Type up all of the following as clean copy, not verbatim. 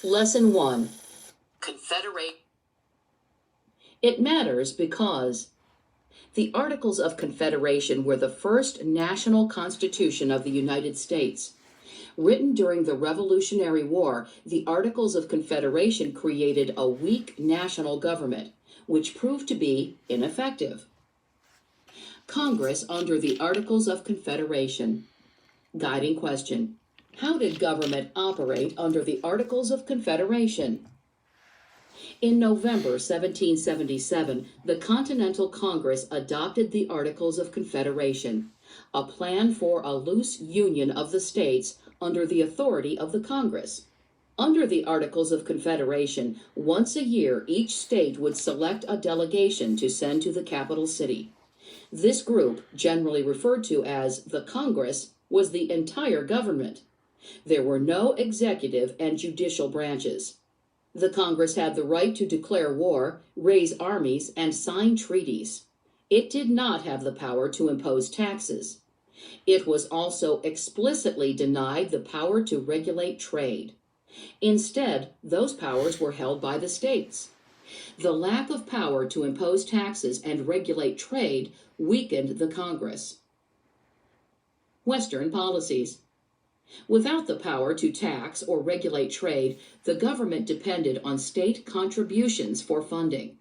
Lesson 1. Confederate. It matters because the Articles of Confederation were the first national constitution of the United States. Written during the Revolutionary War, the Articles of Confederation created a weak national government, which proved to be ineffective. Congress under the Articles of Confederation. Guiding question: how did government operate under the Articles of Confederation? In November 1777, the Continental Congress adopted the Articles of Confederation, a plan for a loose union of the states under the authority of the Congress. Under the Articles of Confederation, once a year each state would select a delegation to send to the capital city. This group, generally referred to as the Congress, was the entire government. There were no executive and judicial branches. The Congress had the right to declare war, raise armies, and sign treaties. It did not have the power to impose taxes. It was also explicitly denied the power to regulate trade. Instead, those powers were held by the states. The lack of power to impose taxes and regulate trade weakened the Congress. Western policies. Without the power to tax or regulate trade, the government depended on state contributions for funding.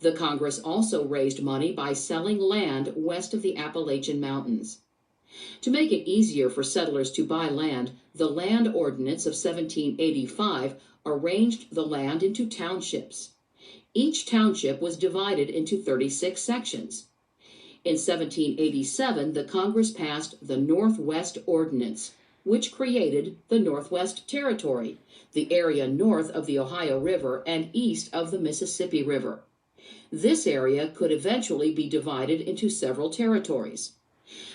The Congress also raised money by selling land west of the Appalachian Mountains. To make it easier for settlers to buy land, the Land Ordinance of 1785 arranged the land into townships. Each township was divided into 36 sections. In 1787, the Congress passed the Northwest Ordinance, which created the Northwest Territory, the area north of the Ohio River and east of the Mississippi River. This area could eventually be divided into several territories.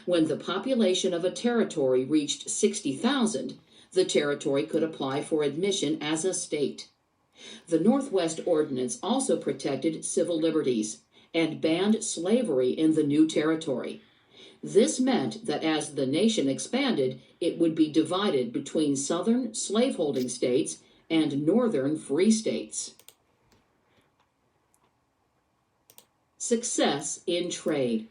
When the population of a territory reached 60,000, the territory could apply for admission as a state. The Northwest Ordinance also protected civil liberties and banned slavery in the new territory. This meant that as the nation expanded, it would be divided between southern slaveholding states and northern free states. Success in trade.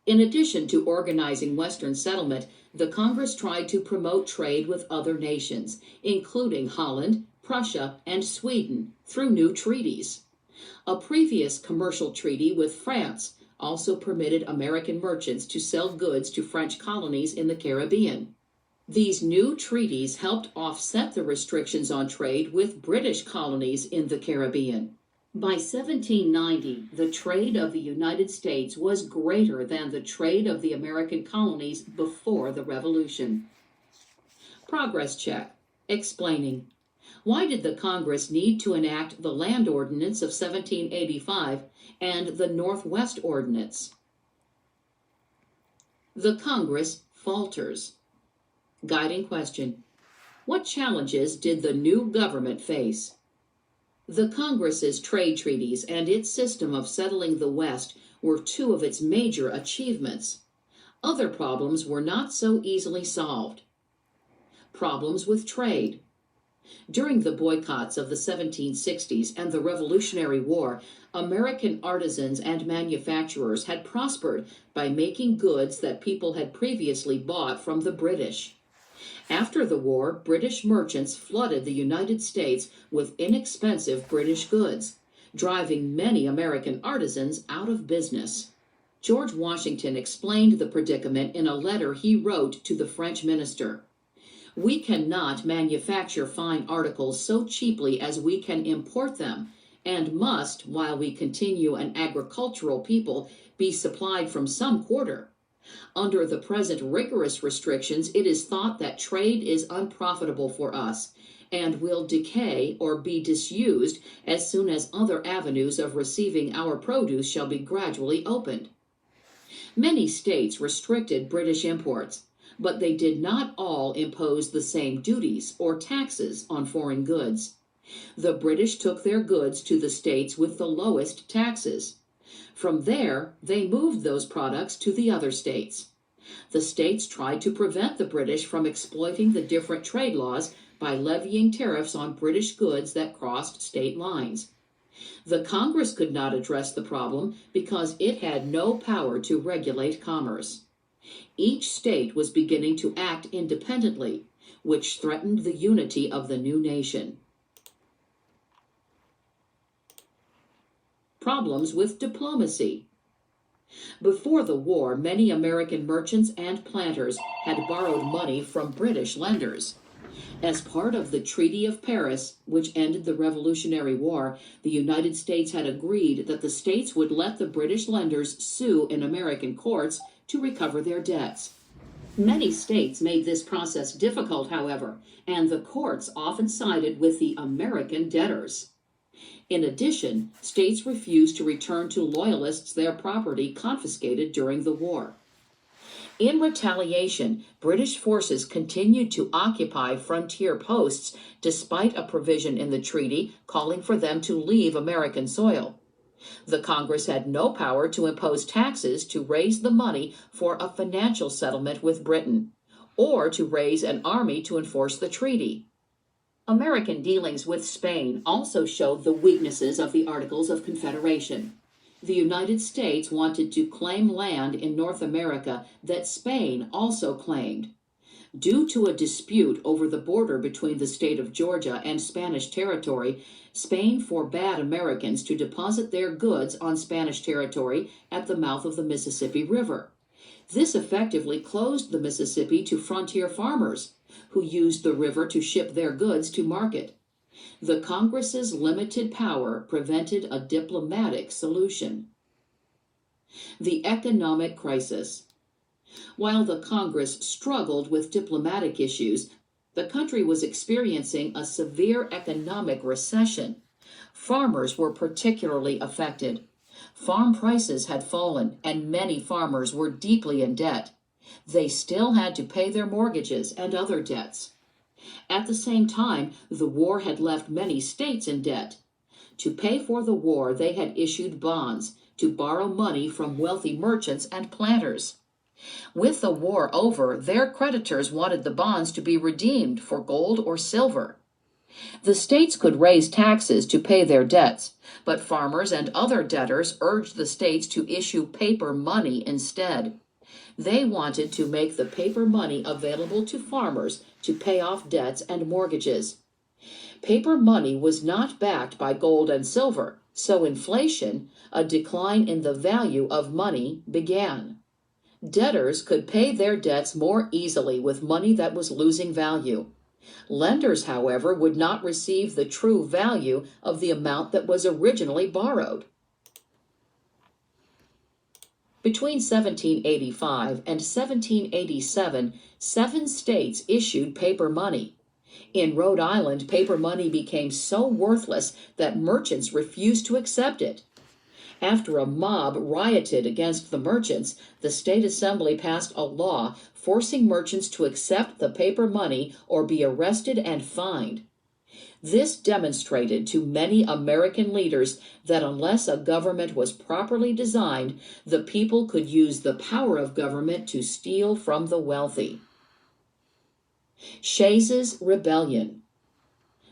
In addition to organizing Western settlement, the Congress tried to promote trade with other nations, including Holland, Prussia, and Sweden, through new treaties. A previous commercial treaty with France also permitted American merchants to sell goods to French colonies in the Caribbean. These new treaties helped offset the restrictions on trade with British colonies in the Caribbean. By 1790, the trade of the United States was greater than the trade of the American colonies before the Revolution. Progress check. Explaining. Why did the Congress need to enact the Land Ordinance of 1785 and the Northwest Ordinance? The Congress falters. Guiding question: what challenges did the new government face? The Congress's trade treaties and its system of settling the West were two of its major achievements. Other problems were not so easily solved. Problems with trade. During the boycotts of the 1760s and the Revolutionary War, American artisans and manufacturers had prospered by making goods that people had previously bought from the British. After the war, British merchants flooded the United States with inexpensive British goods, driving many American artisans out of business. George Washington explained the predicament in a letter he wrote to the French minister. "We cannot manufacture fine articles so cheaply as we can import them, and must, while we continue an agricultural people, be supplied from some quarter. Under the present rigorous restrictions, it is thought that trade is unprofitable for us, and will decay or be disused as soon as other avenues of receiving our produce shall be gradually opened." Many states restricted British imports, but they did not all impose the same duties or taxes on foreign goods. The British took their goods to the states with the lowest taxes. From there, they moved those products to the other states. The states tried to prevent the British from exploiting the different trade laws by levying tariffs on British goods that crossed state lines. The Congress could not address the problem because it had no power to regulate commerce. Each state was beginning to act independently, which threatened the unity of the new nation. Problems with diplomacy. Before the war, many American merchants and planters had borrowed money from British lenders. As part of the Treaty of Paris, which ended the Revolutionary War, the United States had agreed that the states would let the British lenders sue in American courts to recover their debts. Many states made this process difficult, however, and the courts often sided with the American debtors. In addition, states refused to return to loyalists their property confiscated during the war. In retaliation, British forces continued to occupy frontier posts despite a provision in the treaty calling for them to leave American soil. The Congress had no power to impose taxes to raise the money for a financial settlement with Britain, or to raise an army to enforce the treaty. American dealings with Spain also showed the weaknesses of the Articles of Confederation. The United States wanted to claim land in North America that Spain also claimed. Due to a dispute over the border between the state of Georgia and Spanish territory, Spain forbade Americans to deposit their goods on Spanish territory at the mouth of the Mississippi River. This effectively closed the Mississippi to frontier farmers, who used the river to ship their goods to market. The Congress's limited power prevented a diplomatic solution. The economic crisis. While the Congress struggled with diplomatic issues, the country was experiencing a severe economic recession. Farmers were particularly affected. Farm prices had fallen, and many farmers were deeply in debt. They still had to pay their mortgages and other debts. At the same time, the war had left many states in debt. To pay for the war, they had issued bonds to borrow money from wealthy merchants and planters. With the war over, their creditors wanted the bonds to be redeemed for gold or silver. The states could raise taxes to pay their debts, but farmers and other debtors urged the states to issue paper money instead. They wanted to make the paper money available to farmers to pay off debts and mortgages. Paper money was not backed by gold and silver, so inflation, a decline in the value of money, began. Debtors could pay their debts more easily with money that was losing value. Lenders, however, would not receive the true value of the amount that was originally borrowed. Between 1785 and 1787, 7 states issued paper money. In Rhode Island, paper money became so worthless that merchants refused to accept it. After a mob rioted against the merchants, the state assembly passed a law forcing merchants to accept the paper money or be arrested and fined. This demonstrated to many American leaders that unless a government was properly designed, the people could use the power of government to steal from the wealthy. Shays's Rebellion.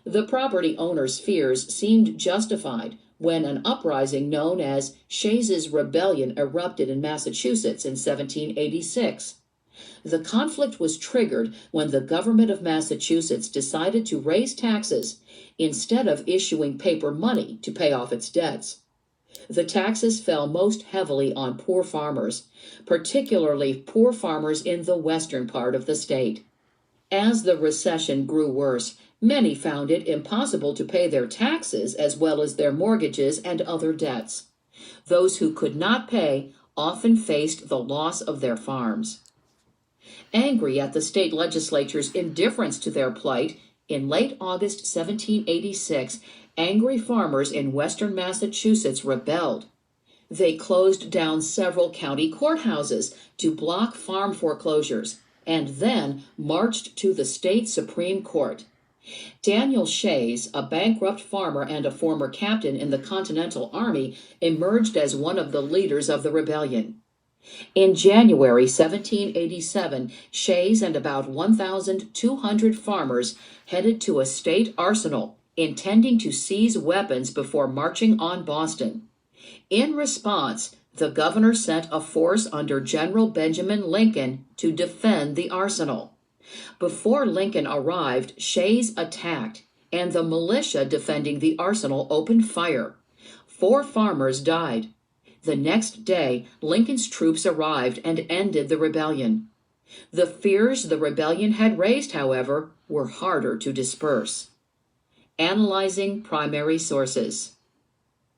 The property owners' fears seemed justified when an uprising known as Shays's Rebellion erupted in Massachusetts in 1786. The conflict was triggered when the government of Massachusetts decided to raise taxes instead of issuing paper money to pay off its debts. The taxes fell most heavily on poor farmers, particularly poor farmers in the western part of the state. As the recession grew worse, many found it impossible to pay their taxes as well as their mortgages and other debts. Those who could not pay often faced the loss of their farms. Angry at the state legislature's indifference to their plight, in late August 1786, angry farmers in western Massachusetts rebelled. They closed down several county courthouses to block farm foreclosures, and then marched to the state Supreme Court. Daniel Shays, a bankrupt farmer and a former captain in the Continental Army, emerged as one of the leaders of the rebellion. In January 1787, Shays and about 1,200 farmers headed to a state arsenal, intending to seize weapons before marching on Boston. In response, the governor sent a force under General Benjamin Lincoln to defend the arsenal. Before Lincoln arrived, Shays attacked, and the militia defending the arsenal opened fire. 4 farmers died. The next day, Lincoln's troops arrived and ended the rebellion. The fears the rebellion had raised, however, were harder to disperse. Analyzing primary sources.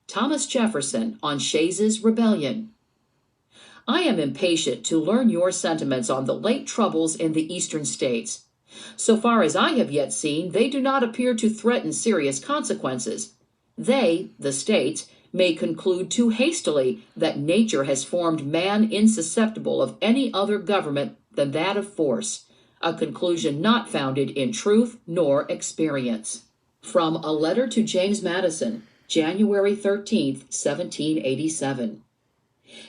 Thomas Jefferson on Shays's Rebellion. I am impatient to learn your sentiments on the late troubles in the eastern states. So far as I have yet seen, they do not appear to threaten serious consequences. They, the states, may conclude too hastily that nature has formed man insusceptible of any other government than that of force, a conclusion not founded in truth nor experience. From a letter to James Madison, January 13, 1787.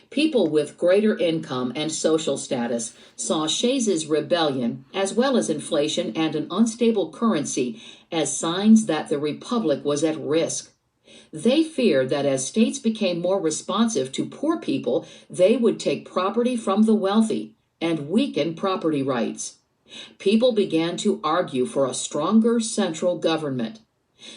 People with greater income and social status saw Shays's rebellion, as well as inflation and an unstable currency, as signs that the republic was at risk. They feared that as states became more responsive to poor people, they would take property from the wealthy and weaken property rights. People began to argue for a stronger central government.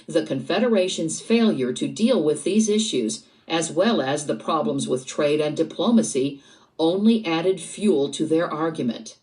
The Confederation's failure to deal with these issues, as well as the problems with trade and diplomacy, only added fuel to their argument.